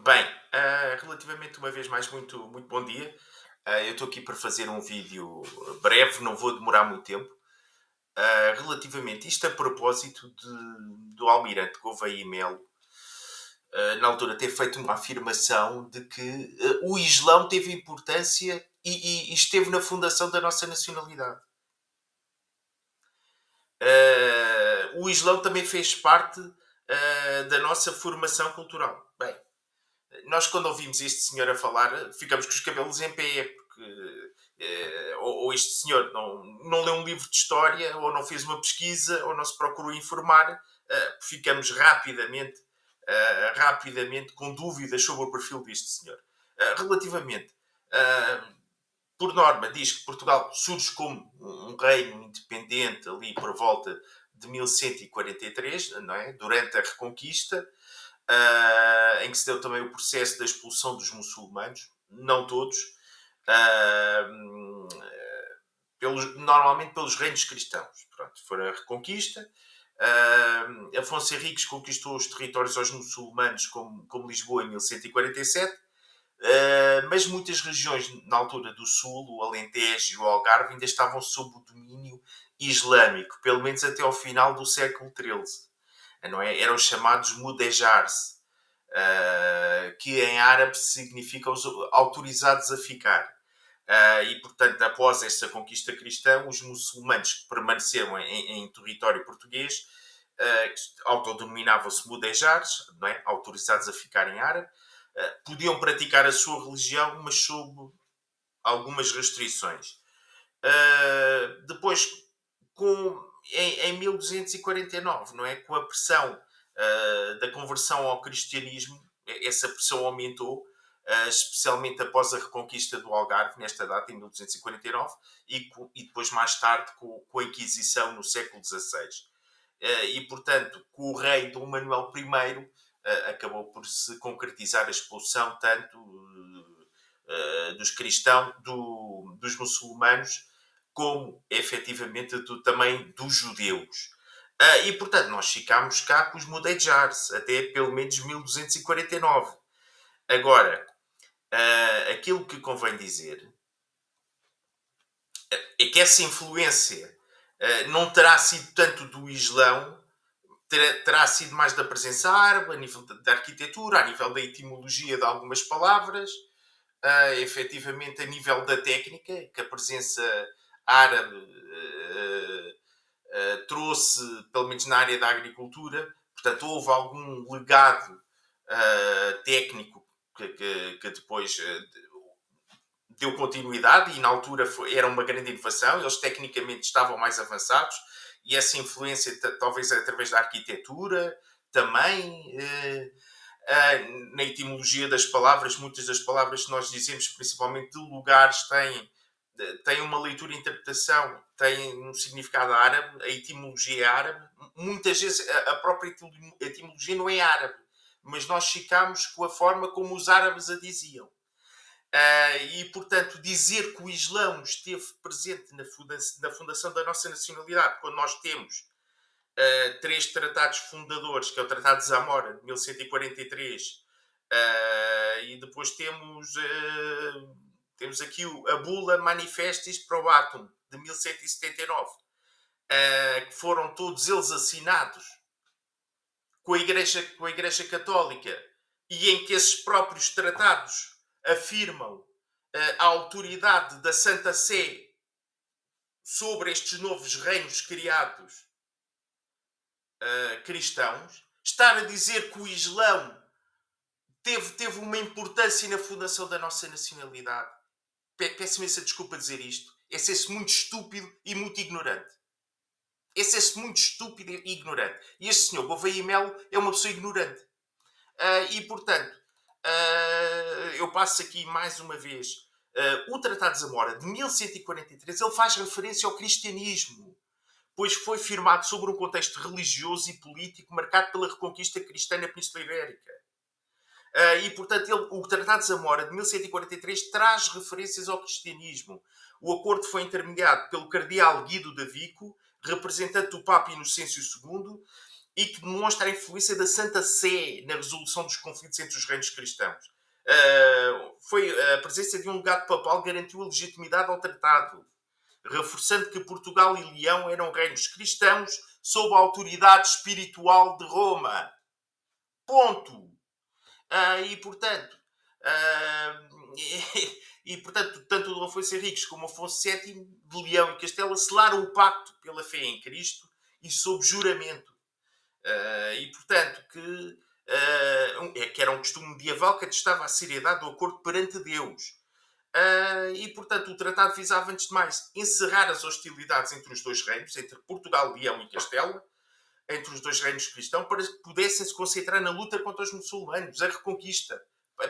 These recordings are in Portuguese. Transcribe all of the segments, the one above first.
Bem, relativamente uma vez mais, muito bom dia. Eu estou aqui para fazer um vídeo breve, não vou demorar muito tempo. Relativamente isto a propósito do Almirante Gouveia e Melo, na altura ter feito uma afirmação de que o Islão teve importância e esteve na fundação da nossa nacionalidade. O Islão também fez parte da nossa formação cultural. Bem, nós quando ouvimos este senhor a falar, ficamos com os cabelos em pé, porque ou este senhor não leu um livro de história, ou não fez uma pesquisa, ou não se procurou informar, ficamos rapidamente com dúvidas sobre o perfil deste senhor. Relativamente, uh, por norma, diz que Portugal surge como um reino independente ali por volta de 1143, não é? Durante a Reconquista, em que se deu também o processo da expulsão dos muçulmanos, não todos, ah, normalmente pelos reinos cristãos. Pronto, foi a Reconquista. Afonso Henriques conquistou os territórios aos muçulmanos, como Lisboa, em 1147. Mas muitas regiões na altura do Sul, o Alentejo e o Algarve, ainda estavam sob o domínio islâmico, pelo menos até ao final do século XIII. Não é? Eram os chamados mudejars, que em árabe significa os autorizados a ficar. E, portanto, após esta conquista cristã, os muçulmanos que permaneceram em território português autodenominavam-se mudejars, não é? Autorizados a ficar em árabe, podiam praticar a sua religião, mas sob algumas restrições. Depois, em 1249, não é? Com a pressão da conversão ao cristianismo, essa pressão aumentou, especialmente após a reconquista do Algarve, nesta data, em 1249, e depois, mais tarde, com a Inquisição no século XVI. E, portanto, com o rei Dom Manuel I, acabou por se concretizar a expulsão tanto dos cristãos, dos muçulmanos, como efetivamente também dos judeus. E portanto, nós ficámos cá com os mudejars até pelo menos 1249. Agora, aquilo que convém dizer é que essa influência não terá sido tanto do Islão, terá sido mais da presença árabe, a nível da arquitetura, a nível da etimologia de algumas palavras, efetivamente a nível da técnica, que a presença árabe trouxe, pelo menos na área da agricultura, portanto, houve algum legado técnico que depois deu continuidade e na altura era uma grande inovação, eles tecnicamente estavam mais avançados e essa influência, talvez através da arquitetura, também na etimologia das palavras, muitas das palavras que nós dizemos, principalmente de lugares, têm uma leitura e interpretação, têm um significado árabe, a etimologia é árabe. Muitas vezes a própria etimologia não é árabe, mas nós ficamos com a forma como os árabes a diziam. E, portanto, dizer que o Islão esteve presente na fundação da nossa nacionalidade, quando nós temos três tratados fundadores, que é o Tratado de Zamora, de 1143, e depois temos aqui a Bula Manifestis Probatum, de 1179, que foram todos eles assinados com a Igreja Católica, e em que esses próprios tratados afirmam a autoridade da Santa Sé sobre estes novos reinos criados cristãos. Estar a dizer que o Islão teve uma importância na fundação da nossa nacionalidade. Peço imensa desculpa dizer isto. É ser-se muito estúpido e muito ignorante. É ser-se muito estúpido e ignorante. E este senhor Gouveia e Melo é uma pessoa ignorante. E, portanto, eu passo aqui mais uma vez. O Tratado de Zamora, de 1143, ele faz referência ao cristianismo, pois foi firmado sobre um contexto religioso e político marcado pela reconquista cristã na Península Ibérica. E, portanto, o Tratado de Zamora de 1143 traz referências ao cristianismo. O acordo foi intermediado pelo cardeal Guido da Vico, representante do Papa Inocêncio II, e que demonstra a influência da Santa Sé na resolução dos conflitos entre os reinos cristãos. Foi a presença de um legado papal garantiu a legitimidade ao tratado, reforçando que Portugal e Leão eram reinos cristãos sob a autoridade espiritual de Roma. Ponto. E portanto, ah, portanto, tanto o Afonso Henriques como o Afonso VII de Leão e Castela selaram o pacto pela fé em Cristo e sob juramento. E portanto, que era um costume medieval que atestava a seriedade do acordo perante Deus. E portanto, o tratado visava, antes de mais, encerrar as hostilidades entre os dois reinos, entre Portugal, Leão e Castela, entre os dois reinos cristãos, para que pudessem se concentrar na luta contra os muçulmanos, a reconquista.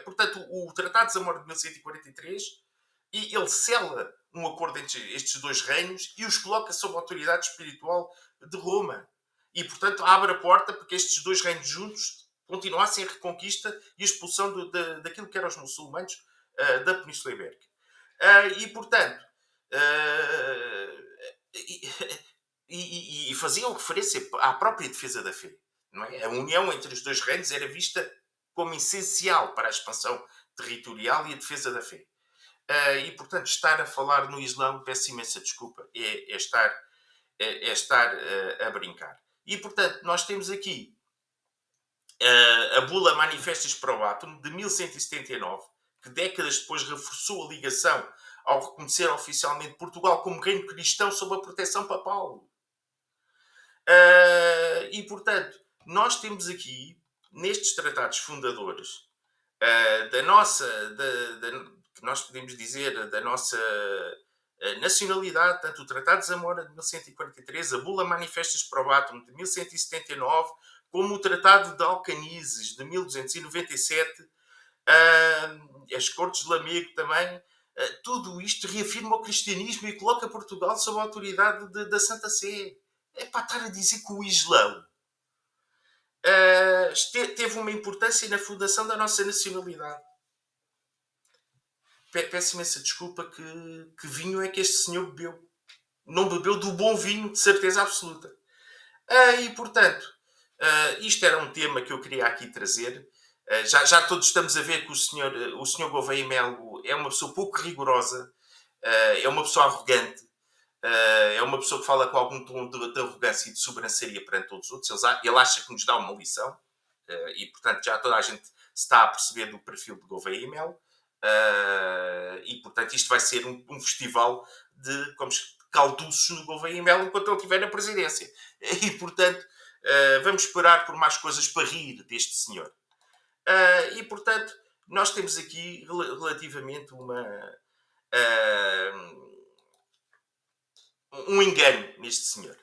Portanto, o Tratado de Zamora de 1143, e ele sela um acordo entre estes dois reinos e os coloca sob a autoridade espiritual de Roma. E, portanto, abre a porta para que estes dois reinos juntos continuassem a reconquista e a expulsão daquilo que eram os muçulmanos da Península Ibérica. E, portanto, e faziam referência à própria defesa da fé. Não é? A união entre os dois reinos era vista como essencial para a expansão territorial e a defesa da fé. E, portanto, estar a falar no Islão, peço imensa desculpa, é estar a brincar. E, portanto, nós temos aqui a bula Manifestus Probatum, de 1179, que décadas depois reforçou a ligação ao reconhecer oficialmente Portugal como reino cristão sob a proteção papal. E, portanto, nós temos aqui, nestes tratados fundadores, da nossa, que nós podemos dizer, da nossa nacionalidade, tanto o Tratado de Zamora de 1143, a Bula Manifestus Probatum de 1179, como o Tratado de Alcanises de 1297, as Cortes de Lamego também, tudo isto reafirma o cristianismo e coloca Portugal sob a autoridade da Santa Sé. É para estar a dizer que o Islão teve uma importância na fundação da nossa nacionalidade. Peço imensa desculpa, que vinho é que este senhor bebeu. Não bebeu do bom vinho, de certeza absoluta. E, portanto, isto era um tema que eu queria aqui trazer. Já todos estamos a ver que o senhor Gouveia Melo é uma pessoa pouco rigorosa, é uma pessoa arrogante, é uma pessoa que fala com algum tom de arrogância e de sobranceria perante todos os outros. Ele acha que nos dá uma lição, e, portanto, já toda a gente se está a perceber do perfil de Gouveia Melo. E, portanto, isto vai ser um festival de calduços no Gouveia Melo enquanto ele estiver na presidência. E, portanto, vamos esperar por mais coisas para rir deste senhor. E, portanto, nós temos aqui relativamente um engano neste senhor.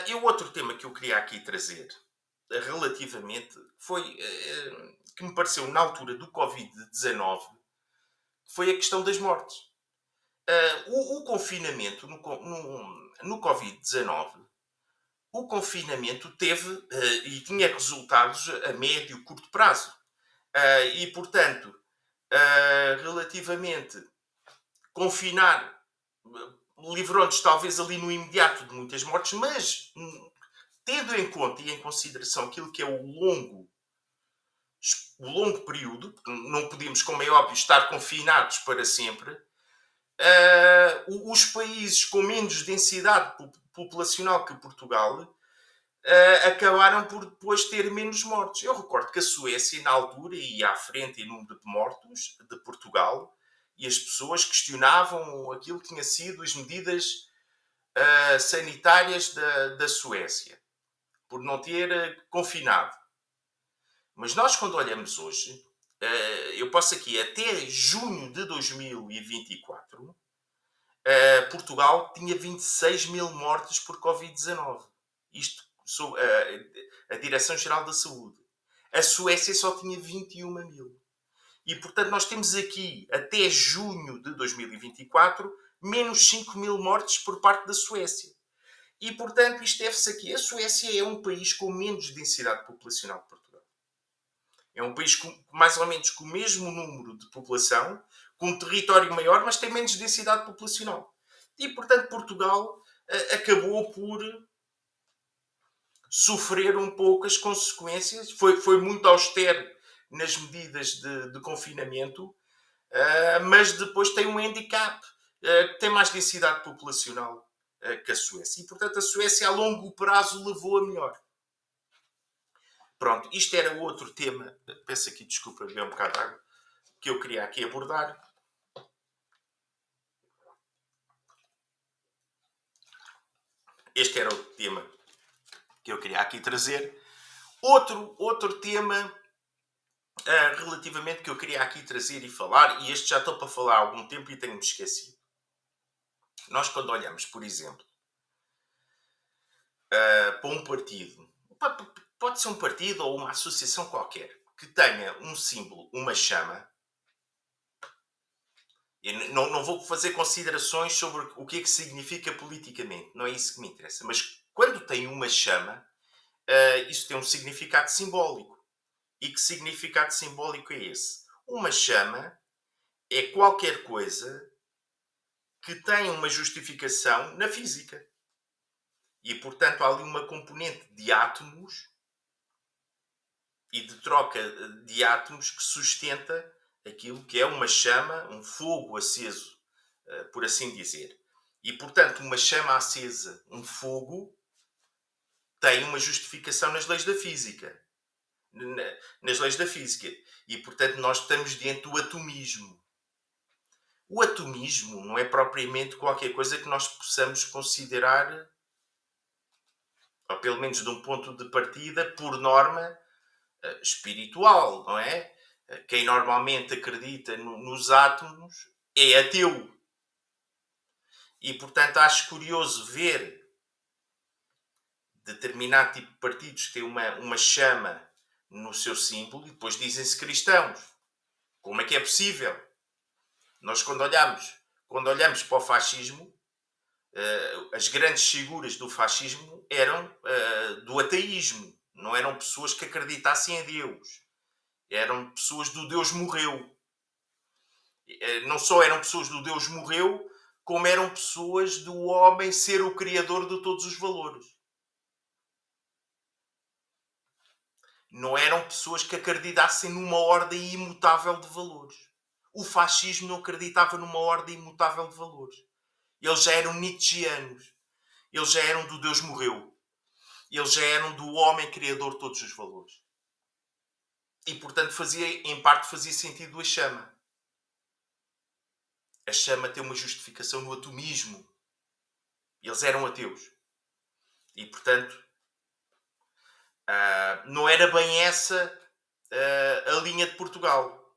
E o outro tema que eu queria aqui trazer, relativamente, foi que me pareceu na altura do Covid-19, foi a questão das mortes. O confinamento no Covid-19, o confinamento teve e tinha resultados a médio e curto prazo. E, portanto, relativamente, confinar livrou-nos talvez ali no imediato de muitas mortes, mas tendo em conta e em consideração aquilo que é o longo período, não podíamos, como é óbvio, estar confinados para sempre, os países com menos densidade populacional que Portugal acabaram por depois ter menos mortes. Eu recordo que a Suécia, na altura, ia à frente em número de mortos de Portugal, e as pessoas questionavam aquilo que tinha sido as medidas sanitárias da Suécia, por não ter confinado. Mas nós, quando olhamos hoje, eu posso aqui, até junho de 2024, Portugal tinha 26 mil mortes por Covid-19. Isto sobre a Direção-Geral da Saúde. A Suécia só tinha 21 mil. E, portanto, nós temos aqui, até junho de 2024, menos 5 mil mortes por parte da Suécia. E, portanto, isto deve-se aqui. A Suécia é um país com menos densidade populacional que Portugal. É um país com, mais ou menos com o mesmo número de população, com um território maior, mas tem menos densidade populacional. E, portanto, Portugal acabou por sofrer um pouco as consequências. Foi muito austero nas medidas de confinamento, mas depois tem um handicap, que tem mais densidade populacional que a Suécia. E, portanto, a Suécia, a longo prazo, levou a melhor. Pronto, isto era outro tema. Peço aqui desculpa, beber um bocado de água, que eu queria aqui abordar. Este era o tema que eu queria aqui trazer. Outro tema relativamente que eu queria aqui trazer e falar, e este já estou para falar há algum tempo e tenho-me esquecido. Nós, quando olhamos, por exemplo, para um partido, pode ser um partido ou uma associação qualquer, que tenha um símbolo, uma chama, eu não vou fazer considerações sobre o que é que significa politicamente, não é isso que me interessa, mas quando tem uma chama, isso tem um significado simbólico. E que significado simbólico é esse? Uma chama é qualquer coisa que tem uma justificação na física. E, portanto, há ali uma componente de átomos e de troca de átomos que sustenta aquilo que é uma chama, um fogo aceso, por assim dizer. E, portanto, uma chama acesa, um fogo, tem uma justificação nas leis da física. Nas leis da física. E, portanto, nós estamos diante do atomismo. O atomismo não é propriamente qualquer coisa que nós possamos considerar, ou pelo menos de um ponto de partida, por norma espiritual, não é? Quem normalmente acredita nos átomos é ateu. E, portanto, acho curioso ver determinado tipo de partidos que têm uma chama no seu símbolo e depois dizem-se cristãos. Como é que é possível? Nós, quando olhamos para o fascismo, as grandes figuras do fascismo eram do ateísmo. Não eram pessoas que acreditassem em Deus. Eram pessoas do Deus morreu. Não só eram pessoas do Deus morreu, como eram pessoas do homem ser o criador de todos os valores. Não eram pessoas que acreditassem numa ordem imutável de valores. O fascismo não acreditava numa ordem imutável de valores. Eles já eram nietzschianos. Eles já eram do Deus morreu. Eles já eram do homem criador de todos os valores. E, portanto, em parte fazia sentido a chama. A chama tem uma justificação no atomismo. Eles eram ateus. E, portanto, não era bem essa a linha de Portugal.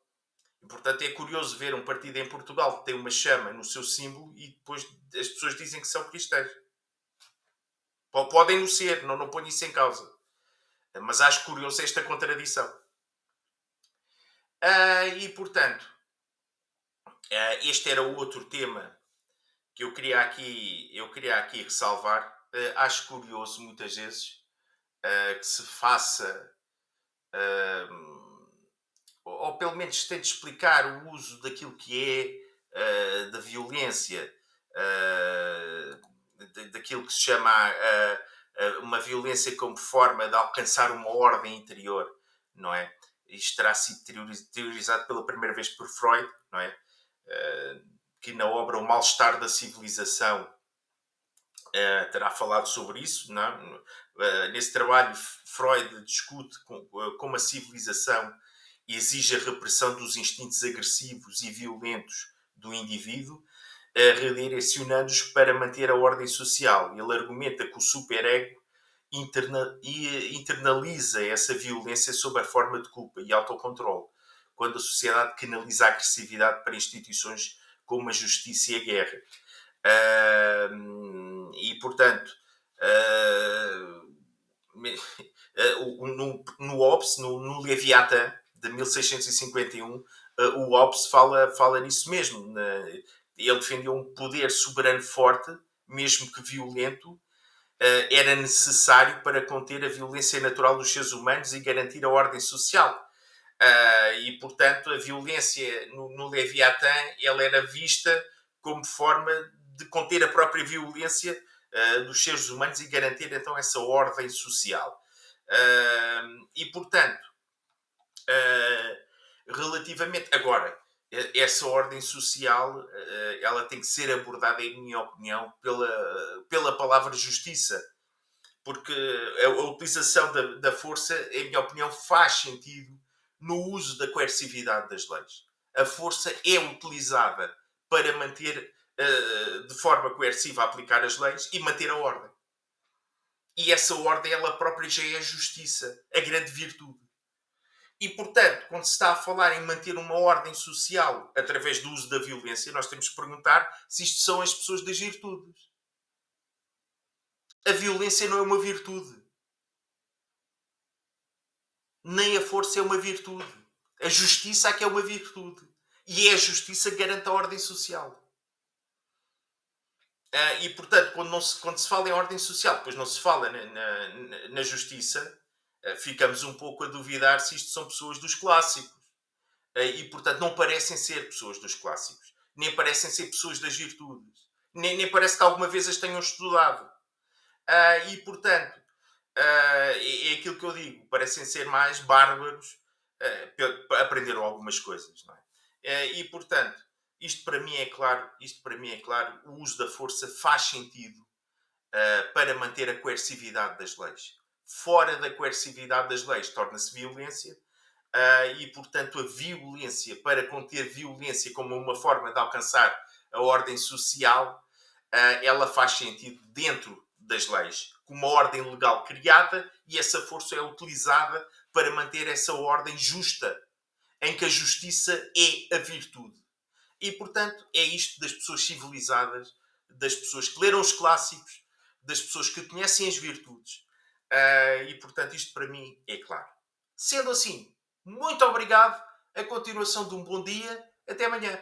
E, portanto, é curioso ver um partido em Portugal que tem uma chama no seu símbolo e depois as pessoas dizem que são cristãos. Podem não ser, não ponho isso em causa. Mas acho curioso esta contradição. E, portanto, este era o outro tema que eu queria aqui ressalvar. Acho curioso, muitas vezes, que se faça, ou pelo menos se tente explicar o uso daquilo que é da violência, daquilo que se chama uma violência como forma de alcançar uma ordem interior, não é? Isto terá sido teorizado pela primeira vez por Freud, não é? Que na obra O Mal-Estar da Civilização terá falado sobre isso. Não é? Nesse trabalho, Freud discute como a civilização exige a repressão dos instintos agressivos e violentos do indivíduo, redirecionando-os para manter a ordem social. Ele argumenta que o superego internaliza essa violência sob a forma de culpa e autocontrole, quando a sociedade canaliza a agressividade para instituições como a justiça e a guerra. E, portanto, no Hobbes, no Leviatã, de 1651, o Hobbes fala nisso mesmo. Ele defendia um poder soberano forte, mesmo que violento, era necessário para conter a violência natural dos seres humanos e garantir a ordem social. E, portanto, a violência no Leviatã ela era vista como forma de conter a própria violência dos seres humanos e garantir então essa ordem social. E portanto, relativamente. Agora, essa ordem social ela tem que ser abordada, em minha opinião, pela palavra justiça. Porque a utilização da força, em minha opinião, faz sentido no uso da coercividade das leis. A força é utilizada para manter de forma coerciva aplicar as leis e manter a ordem. E essa ordem, ela própria, já é a justiça, a grande virtude. E, portanto, quando se está a falar em manter uma ordem social através do uso da violência, nós temos que perguntar se isto são as pessoas das virtudes. A violência não é uma virtude. Nem a força é uma virtude. A justiça é que é uma virtude. E é a justiça que garante a ordem social. E, portanto, quando se fala em ordem social, depois não se fala na justiça, ficamos um pouco a duvidar se isto são pessoas dos clássicos. E, portanto, não parecem ser pessoas dos clássicos. Nem parecem ser pessoas das virtudes. Nem parece que alguma vez as tenham estudado. E, portanto, é aquilo que eu digo. Parecem ser mais bárbaros. Aprenderam algumas coisas, não é? E, portanto, isto para mim é claro, o uso da força faz sentido para manter a coercividade das leis. Fora da coercividade das leis torna-se violência. E, portanto, a violência, para conter violência como uma forma de alcançar a ordem social, ela faz sentido dentro das leis, com uma ordem legal criada, e essa força é utilizada para manter essa ordem justa, em que a justiça é a virtude. E, portanto, é isto das pessoas civilizadas, das pessoas que leram os clássicos, das pessoas que conhecem as virtudes. E, portanto, isto para mim é claro. Sendo assim, muito obrigado. A continuação de um bom dia. Até amanhã.